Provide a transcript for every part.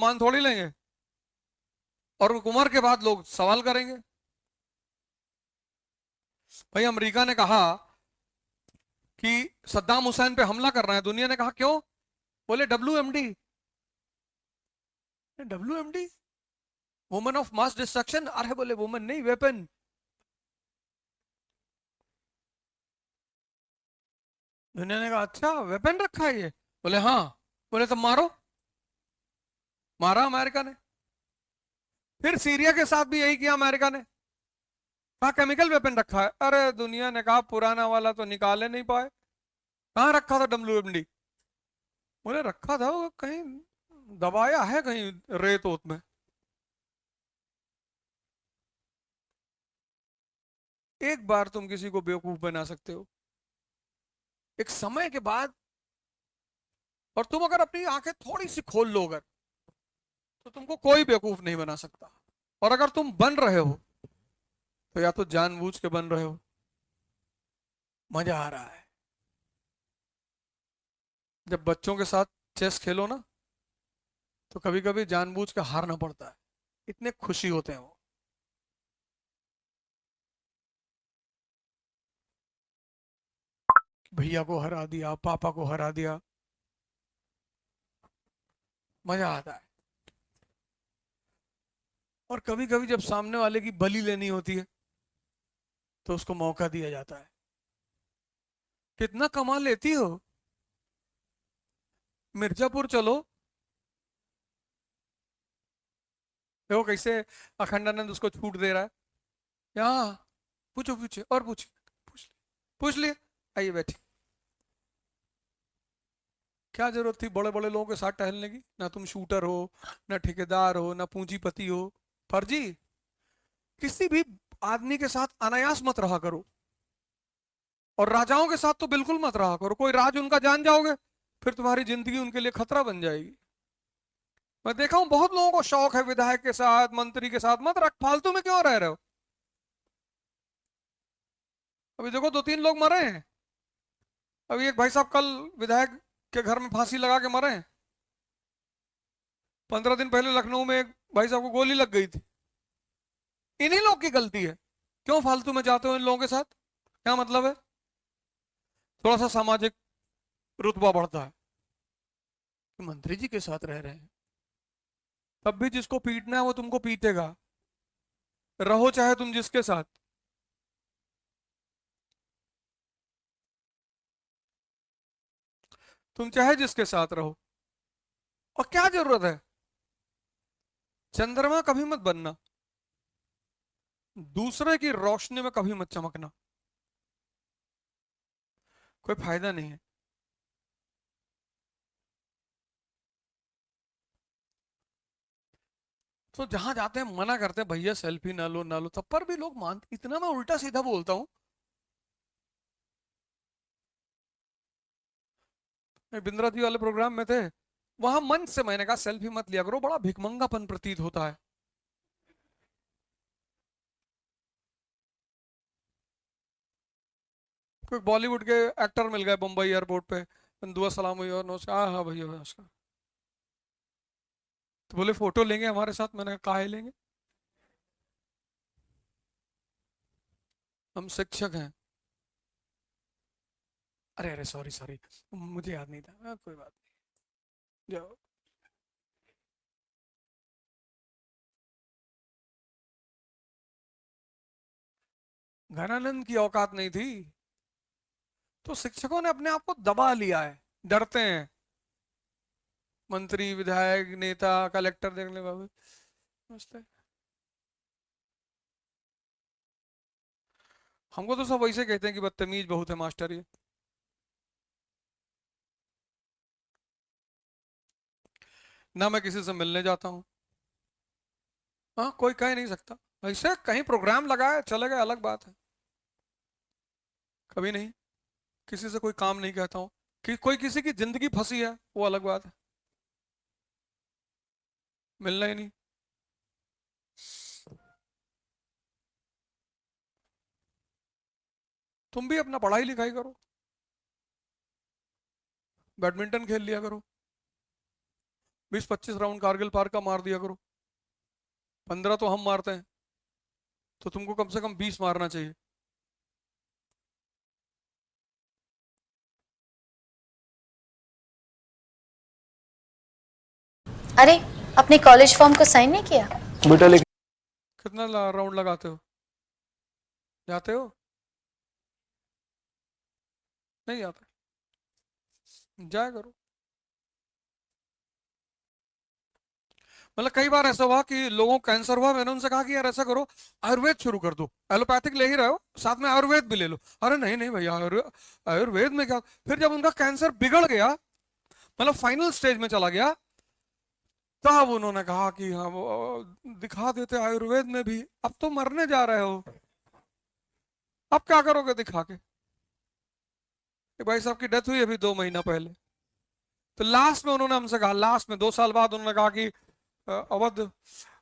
मान थोड़ी लेंगे। और उम्र के बाद लोग सवाल करेंगे। भाई अमेरिका ने कहा कि सद्दाम हुसैन पे हमला करना है, दुनिया ने कहा क्यों? बोले WMD। WMD, women of mass destruction. अरे बोले वुमेन नहीं, वेपन। दुनिया ने कहा अच्छा वेपन रखा है ये? बोले हाँ। बोले तब मारो। मारा अमेरिका ने। फिर सीरिया के साथ भी यही किया अमेरिका ने। कहा केमिकल वेपन रखा है। अरे दुनिया ने कहा पुराना वाला तो निकाले नहीं पाए, कहाँ रखा था WMD? बोले रखा था वो कहीं, दबाया है कहीं रेत ओत में। एक बार तुम किसी को बेवकूफ बना सकते हो, एक समय के बाद। और तुम अगर अपनी आंखें थोड़ी सी खोल लो अगर, तो तुमको कोई बेवकूफ नहीं बना सकता। और अगर तुम बन रहे हो तो या तो जानबूझ के बन रहे हो, मजा आ रहा है। जब बच्चों के साथ चेस खेलो ना, तो कभी कभी जानबूझ के हारना पड़ता है, इतने खुशी होते हैं वो। भैया को हरा दिया, पापा को हरा दिया, मजा आता है। और कभी कभी जब सामने वाले की बलि लेनी होती है, तो उसको मौका दिया जाता है। कितना कमा लेती हो? मिर्जापुर चलो, देखो कैसे अखंडानंद उसको छूट दे रहा है। यहाँ पूछो, पूछे और पूछे, पूछ ले, पूछ लिए, आइए बैठिए। क्या जरूरत थी बड़े बड़े लोगों के साथ टहलने की? ना तुम शूटर हो, ना ठेकेदार हो, ना पूंजीपति हो। फर्जी। किसी भी आदमी के साथ अनायास मत रहा करो। और राजाओं के साथ तो बिल्कुल मत रहा करो। कोई राज उनका जान जाओगे, फिर तुम्हारी जिंदगी उनके लिए खतरा बन जाएगी। मैं देखा हूं बहुत लोगों को शौक है विधायक के साथ, मंत्री के साथ, मत रख, फालतू में क्यों रह रहे हो? अभी देखो 2-3 लोग मरे हैं। अभी एक भाई साहब कल विधायक के घर में फांसी लगा के मरे हैं। 15 दिन पहले लखनऊ में एक भाई साहब को गोली लग गई थी। इन्हीं लोग की गलती है। क्यों फालतू में जाते हो इन लोगों के साथ? क्या मतलब है? थोड़ा सा सामाजिक रुतबा बढ़ता है कि मंत्री जी के साथ रह रहे हैं। तब भी जिसको पीटना है वो तुमको पीटेगा, रहो चाहे तुम जिसके साथ। तुम चाहे जिसके साथ रहो। और क्या जरूरत है? चंद्रमा कभी मत बनना, दूसरे की रोशनी में कभी मत चमकना, कोई फायदा नहीं है। तो जहां जाते हैं मना करते हैं भैया सेल्फी ना लो ना लो, तब पर भी लोग मानते। इतना मैं उल्टा सीधा बोलता हूँ। बिंद्रा जी वाले प्रोग्राम में थे, वहां मंच से मैंने कहा सेल्फी मत लिया करो, बड़ा भिखमंगापन प्रतीत होता है। कोई बॉलीवुड के एक्टर मिल गए मुंबई एयरपोर्ट पे, दुआ सलाम हुई और नमस्कार, हाँ हाँ भैया नमस्कार। तो बोले फोटो लेंगे हमारे साथ, मैंने कहा काहे लेंगे, हम शिक्षक हैं। अरे अरे सॉरी सॉरी, मुझे याद नहीं था। कोई बात नहीं, जाओ। घनानंद की औकात नहीं थी, तो शिक्षकों ने अपने आप को दबा लिया है, डरते हैं। मंत्री, विधायक, नेता, कलेक्टर देख ले बाबू, मस्त है। हमको तो सब वैसे कहते हैं कि बदतमीज बहुत है मास्टर ये। ना मैं किसी से मिलने जाता हूँ। हाँ, कोई कह नहीं सकता। ऐसे कहीं प्रोग्राम लगाए चले गए, अलग बात है। कभी नहीं, किसी से कोई काम नहीं कहता हूँ। कि कोई किसी की जिंदगी फंसी है, वो अलग बात है। मिलना ही नहीं। तुम भी अपना पढ़ाई लिखाई करो, बैडमिंटन खेल लिया करो। 20-25 राउंड कारगिल पार का मार दिया करो। 15 तो हम मारते हैं, तो तुमको कम से कम 20 मारना चाहिए। अरे, अपने कॉलेज फॉर्म को साइन नहीं किया? बेटा लेकिन कितना राउंड लगाते हो? जाते हो? नहीं जाते? जाया करो। मतलब कई बार ऐसा हुआ कि लोगों को कैंसर हुआ, मैंने उनसे कहा कि यार ऐसा करो, आयुर्वेद शुरू कर दो, एलोपैथिक ले ही रहे हो, साथ में आयुर्वेद भी ले लो। अरे नहीं नहीं भैया, आयुर्वेद में क्या। फिर जब उनका कैंसर बिगड़ गया, मतलब फाइनल स्टेज में चला गया, तब उन्होंने कहा कि हाँ दिखा देते आयुर्वेद में भी। अब तो मरने जा रहे हो, अब क्या करोगे दिखा के? भाई साहब की डेथ हुई अभी 2 महीना पहले। तो लास्ट में उन्होंने हमसे कहा, लास्ट में 2 साल बाद उन्होंने कहा कि अवध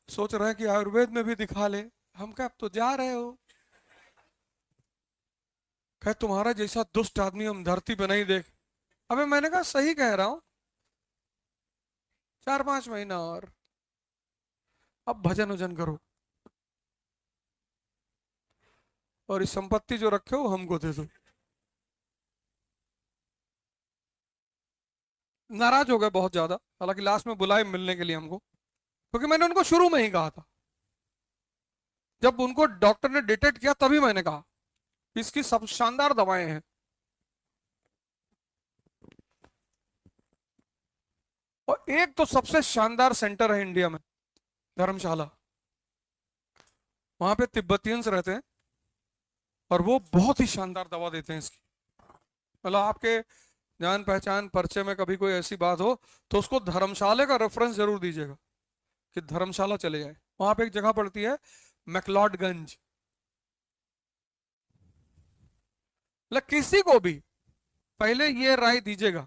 सोच रहे हैं कि आयुर्वेद में भी दिखा ले। हम कहा अब तो जा रहे हो। कहे तुम्हारा जैसा दुष्ट आदमी हम धरती पे नहीं देख। अबे मैंने कहा सही कह रहा हूं, 4-5 महीना और, अब भजन वजन करो और इस संपत्ति जो रखे हो हमको दे दो। नाराज हो गए बहुत ज्यादा, हालांकि लास्ट में बुलाए मिलने के लिए हमको, क्योंकि मैंने उनको शुरू में ही कहा था। जब उनको डॉक्टर ने डिटेक्ट किया तभी मैंने कहा इसकी सब शानदार दवाएं हैं। और एक तो सबसे शानदार सेंटर है इंडिया में, धर्मशाला। वहां पे तिब्बतियंस रहते हैं और वो बहुत ही शानदार दवा देते हैं इसकी। मतलब आपके जान पहचान परिचय में कभी कोई ऐसी बात हो तो उसको धर्मशाला का रेफरेंस जरूर दीजिएगा कि धर्मशाला चले जाए। वहां पे एक जगह पड़ती है मैक्लॉडगंज। मतलब किसी को भी पहले ये राय दीजिएगा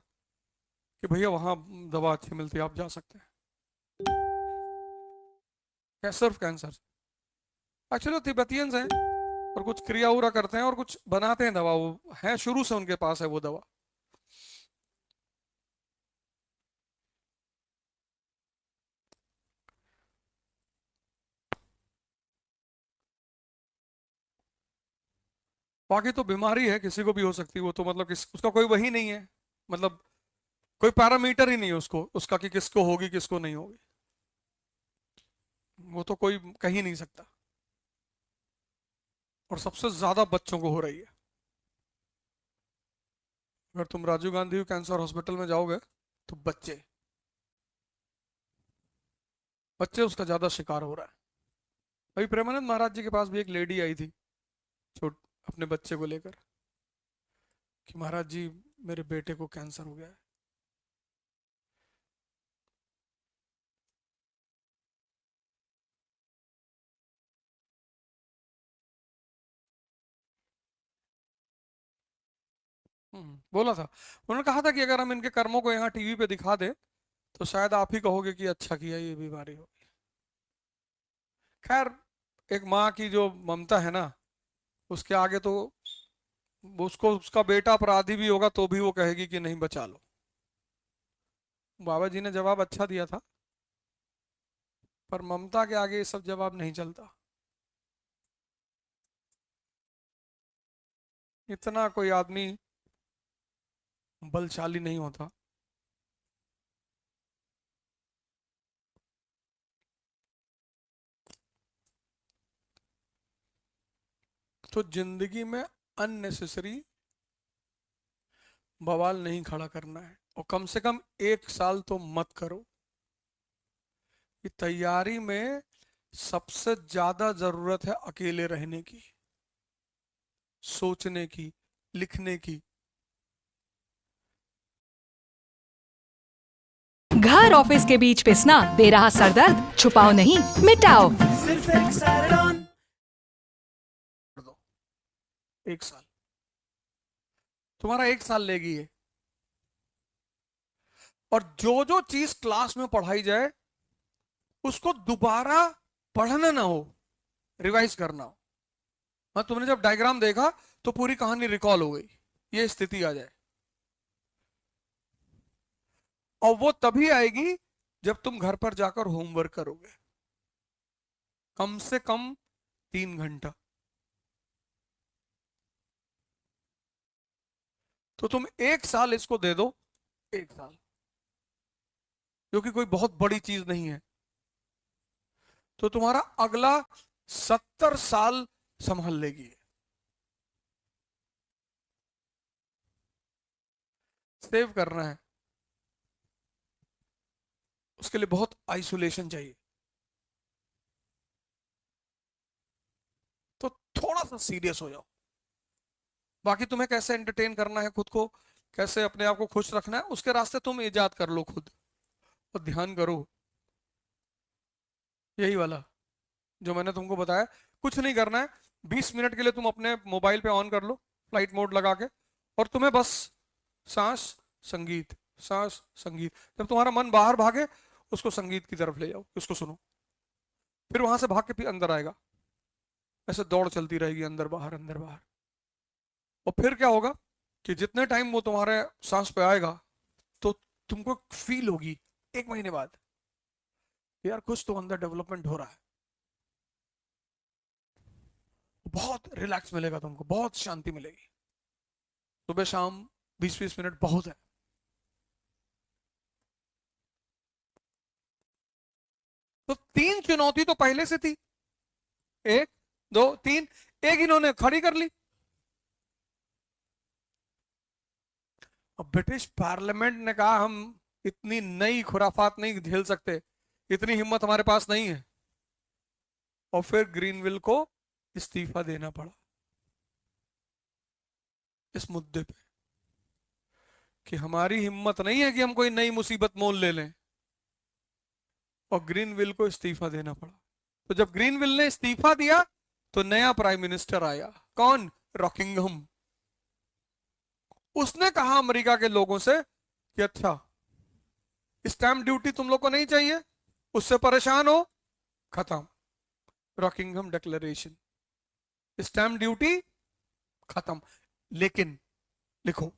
कि भैया वहां दवा अच्छी मिलती है, आप जा सकते हैं। क्या सिर्फ कैंसर? एक्चुअली तिब्बतियंस हैं और कुछ क्रिया उरा करते हैं और कुछ बनाते हैं दवा, वो है शुरू से उनके पास है वो दवा। बाकी तो बीमारी है किसी को भी हो सकती है, वो तो मतलब उसका कोई वही नहीं है, मतलब कोई पैरामीटर ही नहीं है उसको, उसका कि किसको होगी किसको नहीं होगी, वो तो कोई कह ही नहीं सकता। और सबसे ज्यादा बच्चों को हो रही है। अगर तुम राजीव गांधी कैंसर हॉस्पिटल में जाओगे तो बच्चे बच्चे उसका ज्यादा शिकार हो रहा है। अभी प्रेमानंद महाराज जी के पास भी एक लेडी आई थी, छोट अपने बच्चे को लेकर, कि महाराज जी मेरे बेटे को कैंसर हो गया है। बोला था, उन्होंने कहा था कि अगर हम इनके कर्मों को यहाँ टीवी पे दिखा दे तो शायद आप ही कहोगे कि अच्छा किया ये बीमारी होगी। खैर, एक माँ की जो ममता है ना, उसके आगे तो उसको उसका बेटा अपराधी भी होगा तो भी वो कहेगी कि नहीं बचा लो। बाबा जी ने जवाब अच्छा दिया था, पर ममता के आगे ये सब जवाब नहीं चलता। इतना कोई आदमी बलशाली नहीं होता। तो जिंदगी में अननेसेसरी बवाल नहीं खड़ा करना है, और कम से कम 1 साल तो मत करो। कि तैयारी में सबसे ज्यादा जरूरत है अकेले रहने की, सोचने की, लिखने की। घर ऑफिस के बीच पिसना, दे रहा सरदर्द, छुपाओ नहीं मिटाओ। सिर्फ एक सैरडॉन। 1 साल, तुम्हारा 1 साल लेगी ये। और जो जो चीज क्लास में पढ़ाई जाए उसको दोबारा पढ़ना ना हो, रिवाइज करना हो। हाँ, तुमने जब डायग्राम देखा तो पूरी कहानी रिकॉल हो गई, ये स्थिति आ जाए। और वो तभी आएगी जब तुम घर पर जाकर होमवर्क करोगे कम से कम 3 घंटा, तो तुम 1 साल इसको दे दो, 1 साल, जो कि कोई बहुत बड़ी चीज नहीं है, तो तुम्हारा अगला 70 साल संभाल लेगी। सेव करना है, उसके लिए बहुत आइसोलेशन चाहिए, तो थोड़ा सा सीरियस हो जाओ। बाकी तुम्हें कैसे एंटरटेन करना है खुद को, कैसे अपने आप को खुश रखना है, उसके रास्ते तुम इजाद कर लो खुद, और ध्यान करो यही वाला जो मैंने तुमको बताया। कुछ नहीं करना है, 20 मिनट के लिए तुम अपने मोबाइल पे ऑन कर लो फ्लाइट मोड लगा के, और तुम्हें बस सांस संगीत, सांस संगीत। जब तुम्हारा मन बाहर भागे उसको संगीत की तरफ ले जाओ, उसको सुनो, फिर वहां से भाग के फिर अंदर आएगा, ऐसे दौड़ चलती रहेगी अंदर बाहर अंदर बाहर। और फिर क्या होगा कि जितने टाइम वो तुम्हारे सांस पे आएगा तो तुमको फील होगी 1 महीने बाद, यार कुछ तो अंदर डेवलपमेंट हो रहा है। बहुत रिलैक्स मिलेगा तुमको, बहुत शांति मिलेगी। सुबह शाम 20-20 मिनट बहुत है। तो 3 चुनौती तो पहले से थी, 1 2 3, एक इन्होंने खड़ी कर ली। अब ब्रिटिश पार्लियामेंट ने कहा हम इतनी नई खुराफात नहीं झेल सकते, इतनी हिम्मत हमारे पास नहीं है, और फिर ग्रीनविल को इस्तीफा देना पड़ा इस मुद्दे पे कि हमारी हिम्मत नहीं है कि हम कोई नई मुसीबत मोल ले लें, और ग्रीनविल को इस्तीफा देना पड़ा। तो जब ग्रीनविल ने इस्तीफा दिया तो नया प्राइम मिनिस्टर आया, कौन? रॉकिंघम। उसने कहा अमेरिका के लोगों से कि अच्छा स्टैंप ड्यूटी तुम लोग को नहीं चाहिए, उससे परेशान हो, खत्म, रॉकिंघम डिक्लेरेशन, स्टैंप ड्यूटी खत्म। लेकिन लिखो